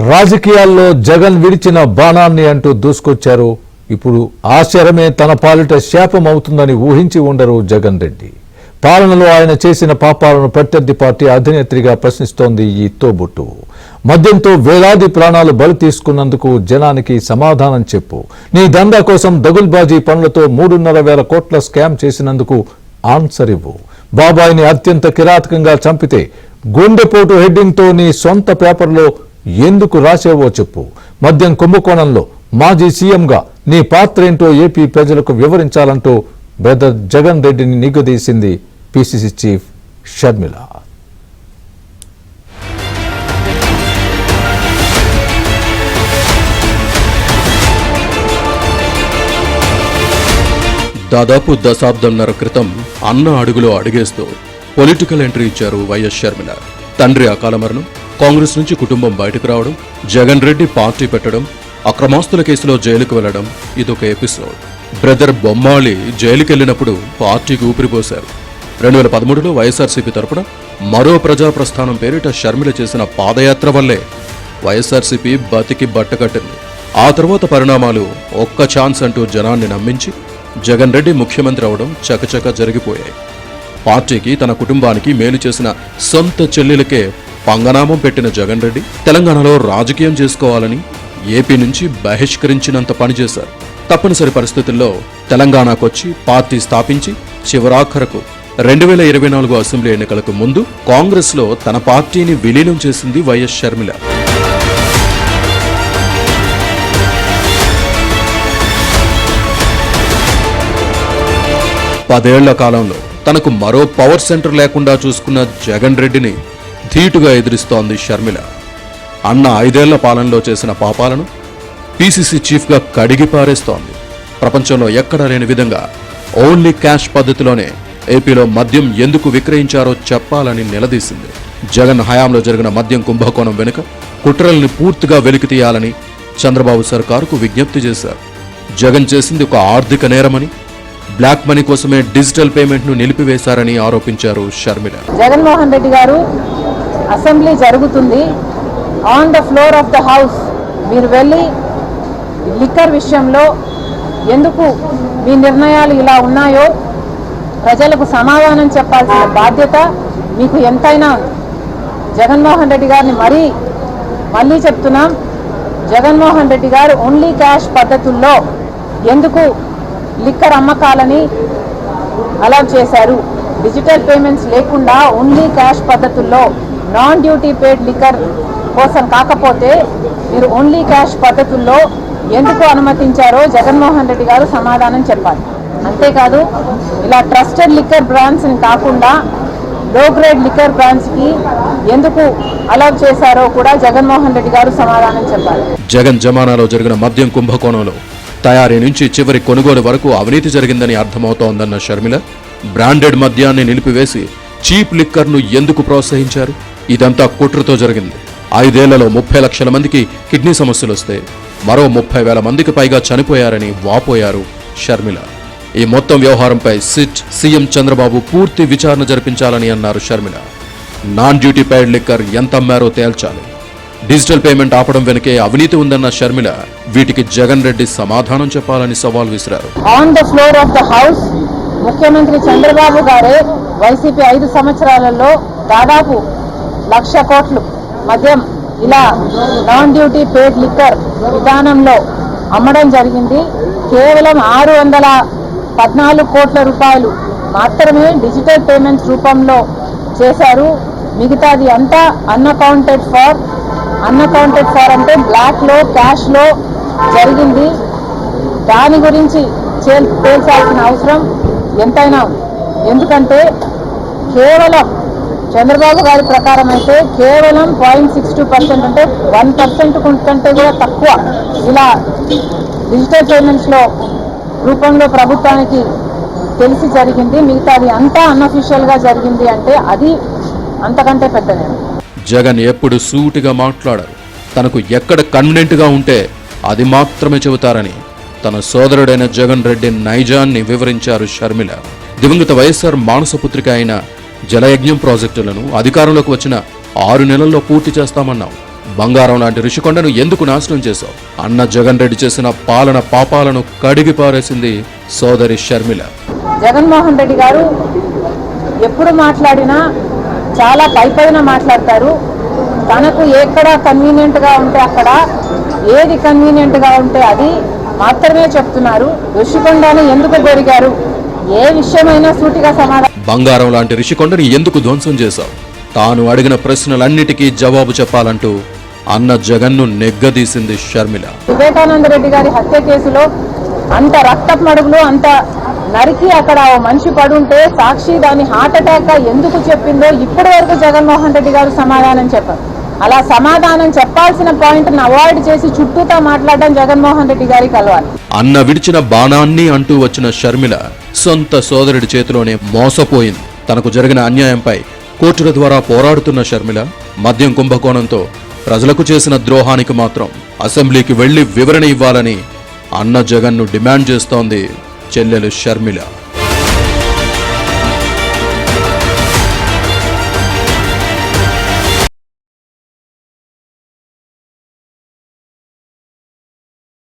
రాజకీయాల్లో జగన్ విడిచిన బాణాన్ని అంటూ దూసుకొచ్చారు. ఇప్పుడు ఆ శరమే తన పాలిట శాపం అవుతుందని ఊహించి ఉండరు జగన్ రెడ్డి. పాలనలో ఆయన చేసిన పాపాలను ప్రత్యర్థి పార్టీ అధినేత్రిగా ప్రశ్నిస్తోంది ఈ తోబుట్టు. మద్యంతో వేలాది ప్రాణాలు బలి తీసుకున్నందుకు జనానికి సమాధానం చెప్పు, నీ దందా కోసం దగుల్బాజీ పనులతో 3,500 కోట్ల స్కామ్ చేసినందుకు ఆన్సర్ ఇవ్వు, బాబాయిని అత్యంత కిరాతకంగా చంపితే గుండెపోటు హెడ్డింగ్తో నీ సొంత పేపర్లో ఎందుకు రాసేవో చెప్పు, మద్యం కుంభకోణంలో మాజీ సీఎంగా నీ పాత్రేంటో ఏపీ ప్రజలకు వివరించాలంటూ బ్రదర్ జగన్ రెడ్డిని నిగదీసింది పిసిసి చీఫ్ షర్మిల. దాదాపు దశాబ్దంన్నర క్రితం అన్న అడుగులో అడుగేస్తూ పొలిటికల్ ఎంట్రీ ఇచ్చారు వైఎస్ షర్మిల. తండ్రి అకాల మరణం, కాంగ్రెస్ నుంచి కుటుంబం బయటకు రావడం, జగన్ రెడ్డి పార్టీ పెట్టడం, అక్రమాస్తుల కేసులో జైలుకు వెళ్లడం ఇదొక ఎపిసోడ్. బ్రదర్ బొమ్మాళి జైలుకెళ్లినప్పుడు పార్టీకి ఊపిరిపోశారు. 2013లో వైఎస్ఆర్సీపీ తరపున మరో ప్రజాప్రస్థానం పేరిట షర్మిల చేసిన పాదయాత్ర వల్లే వైఎస్ఆర్సీపీ బతికి బట్టకట్టింది. ఆ తర్వాత పరిణామాలు ఒక్క ఛాన్స్ అంటూ జనాన్ని నమ్మించి జగన్ రెడ్డి ముఖ్యమంత్రి అవడం చకచక జరిగిపోయాయి. పార్టీకి, తన కుటుంబానికి మేలు చేసిన సొంత చెల్లెలకే పంగనామం పెట్టిన జగన్ రెడ్డి తెలంగాణలో రాజకీయం చేసుకోవాలని ఏపీ నుంచి బహిష్కరించినంత పనిచేశారు. తప్పనిసరి పరిస్థితుల్లో తెలంగాణకొచ్చి పార్టీ స్థాపించి చివరాఖరకు 2024 అసెంబ్లీ ఎన్నికలకు ముందు కాంగ్రెస్లో తన పార్టీని విలీనం చేసింది వైఎస్ షర్మిల. పదేళ్ల కాలంలో తనకు మరో పవర్ సెంటర్ లేకుండా చూసుకున్న జగన్ రెడ్డిని ధీటుగా ఎదిరిస్తోంది షర్మిల. అన్న 5 ఏళ్ల పాలనలో చేసిన పాపాలను పిసిసి చీఫ్గా కడిగి పారేస్తోంది. ప్రపంచంలో ఎక్కడా లేని విధంగా ఓన్లీ క్యాష్ పద్ధతిలోనే ఏపీలో మద్యం ఎందుకు విక్రయించారో చెప్పాలని నిలదీసింది. జగన్ హయాంలో జరిగిన మద్యం కుంభకోణం వెనుక కుట్రల్ని పూర్తిగా వెలికి తీయాలని చంద్రబాబు సర్కారుకు విజ్ఞప్తి చేశారు. జగన్ చేసింది ఒక ఆర్థిక నేరమని, బ్లాక్ మనీ కోసమే డిజిటల్ పేమెంట్ ను నిలిపివేశారని ఆరోపించారు షర్మిల. జగన్మోహన్ రెడ్డి గారు అసెంబ్లీ జరుగుతుంది, on the floor of the house మీరు వెళ్ళి లిక్కర్ విషయంలో ఎందుకు మీ నిర్ణయాలు ఇలా ఉన్నాయో ప్రజలకు సమాధానం చెప్పాల్సిన బాధ్యత మీకు ఎంతైనా ఉంది. జగన్మోహన్ రెడ్డి గారిని మళ్ళీ చెప్తున్నాం, జగన్మోహన్ రెడ్డి గారు ఓన్లీ క్యాష్ పద్ధతుల్లో ఎందుకు లిక్కర్ అమ్మకాలని అలౌ చేశారు? డిజిటల్ పేమెంట్స్ లేకుండా ఓన్లీ క్యాష్ పద్ధతుల్లో నాన్ డ్యూటీ పేడ్ లిక్కర్ కోసం కాకపోతే మీరు ఓన్లీ క్యాష్ పద్ధతుల్లో ఎందుకు అనుమతించారో జగన్మోహన్ రెడ్డి గారు సమాధానం చెప్పాలి. అంతేకాదు ఇలా ట్రస్టెడ్ లిక్కర్ బ్రాండ్స్ని కాకుండా లో గ్రేడ్ లిక్కర్ బ్రాండ్స్కి ఎందుకు అలౌ చేశారో కూడా జగన్మోహన్ రెడ్డి గారు సమాధానం చెప్పాలి. జగన్ జమానాలో జరిగిన మద్యం కుంభకోణంలో తయారీ నుంచి చివరి కొనుగోలు వరకు అవినీతి జరిగిందని అర్థమవుతోందన్న షర్మిల, బ్రాండెడ్ మద్యాన్ని నిలిపివేసి చీప్ లిక్కర్ను ఎందుకు ప్రోత్సహించారు? ఇదంతా కుట్రతో జరిగింది. 5 ఏళ్లలో 30 లక్షల మందికి కిడ్నీ సమస్యలు వస్తే మరో 30,000 మందికి పైగా చనిపోయారని వాపోయారు షర్మిల. ఈ మొత్తం వ్యవహారంపై సిట్ సీఎం చంద్రబాబు పూర్తి విచారణ జరిపించాలని అన్నారు Sharmila. Non duty paid liquor ఎంత అమ్మారో తేల్చాలి. డిజిటల్ పేమెంట్ ఆపడం వెనుకే అవినీతి ఉందన్న షర్మిల వీటికి జగన్ రెడ్డి సమాధానం చెప్పాలని సవాల్ విసిరారు. On the floor of the house ముఖ్యమంత్రి చంద్రబాబు గారే వైసీపీ 5 సంవత్సరాలలో దాదాపు 1,00,000 కోట్లు మద్యం ఇలా నాన్ డ్యూటీ పేడ్ లిక్కర్ విధానంలో అమ్మడం జరిగింది. కేవలం 614 కోట్ల రూపాయలు మాత్రమే డిజిటల్ పేమెంట్స్ రూపంలో చేశారు. మిగతాది అంతా అన్అకౌంటెడ్ ఫార్ అంటే బ్లాక్లో, క్యాష్లో జరిగింది. దాని గురించి తేల్చాల్సిన అవసరం ఎంతైనా ఉంది. ఎందుకంటే కేవలం చంద్రబాబు గారి ప్రకారం అయితే కేవలం 0.62% అంటే 1% కంటే కూడా తక్కువ ఇలా డిజిటల్ పేమెంట్స్లో రూపంలో ప్రభుత్వానికి తెలిసి జరిగింది. మిగతాది అంతా అన్అఫీషియల్గా జరిగింది అంటే అది అంతకంటే పెద్ద నేరం. జగన్ ఎప్పుడు సూటిగా మాట్లాడారు. తనకు ఎక్కడ కన్వీనెంట్గా ఉంటే అది మాత్రమే చెబుతారని తన సోదరుడైన జగన్ రెడ్డి నైజాన్ని వివరించారు షర్మిల. దివంగత వైఎస్ఆర్ మానసపుత్రిక అయిన జలయజ్ఞం ప్రాజెక్టులను అధికారంలోకి వచ్చిన 6 నెలల్లో పూర్తి చేస్తామన్నాం. బంగారం లాంటి ఋషికొండను ఎందుకు నాశనం చేశావు? అన్న జగన్ రెడ్డి చేసిన పాలన పాపాలను కడిగి పారేసింది సోదరి షర్మిల. జగన్మోహన్ రెడ్డి గారు ఎప్పుడు మాట్లాడినా చాలా పైపైన మాట్లాడతారు. తనకు ఎక్కడ కన్వీనియంట్గా ఉంటే అక్కడ, ఏది కన్వీనియంట్గా ఉంటే అది మాత్రమే చెప్తున్నారు. ఋషికొండని ఎందుకు గొరిగారు? ఏ విషయమైనా సూటిగా సమాధానం. బంగారం లాంటి ఋషికొండని ఎందుకు ధ్వంసం చేశావు? తాను అడిగిన ప్రశ్నలన్నిటికీ జవాబు చెప్పాలంటూ అన్న జగన్ను నెగ్గదీసింది షర్మిల. వివేకానంద రెడ్డి గారి హత్య కేసులో అంత రక్తపు మడుగులు, అంత నరికి అక్కడ ఓ మనిషి పడుంటే సాక్షి దాని హార్ట్ అటాక్ ఎందుకు చెప్పిందో ఇప్పటి వరకు జగన్మోహన్ రెడ్డి గారు సమాధానం చెప్పారు. అలా సమాధానం చెప్పాల్సిన పాయింట్ అవాయిడ్ చేసి చుట్టూతా మాట్లాడడం జగన్మోహన్ రెడ్డి గారికి అలవాటు. అన్న విడిచిన బాణాన్ని అంటూ వచ్చిన షర్మిల సొంత సోదరుడి చేతిలోనే మోసపోయింది. తనకు జరిగిన అన్యాయంపై కోర్టుల ద్వారా పోరాడుతున్న షర్మిల మద్యం కుంభకోణంతో ప్రజలకు చేసిన ద్రోహానికి మాత్రం అసెంబ్లీకి వెళ్లి వివరణ ఇవ్వాలని అన్న జగన్ను డిమాండ్ చేస్తోంది చెల్లెలు షర్మిల.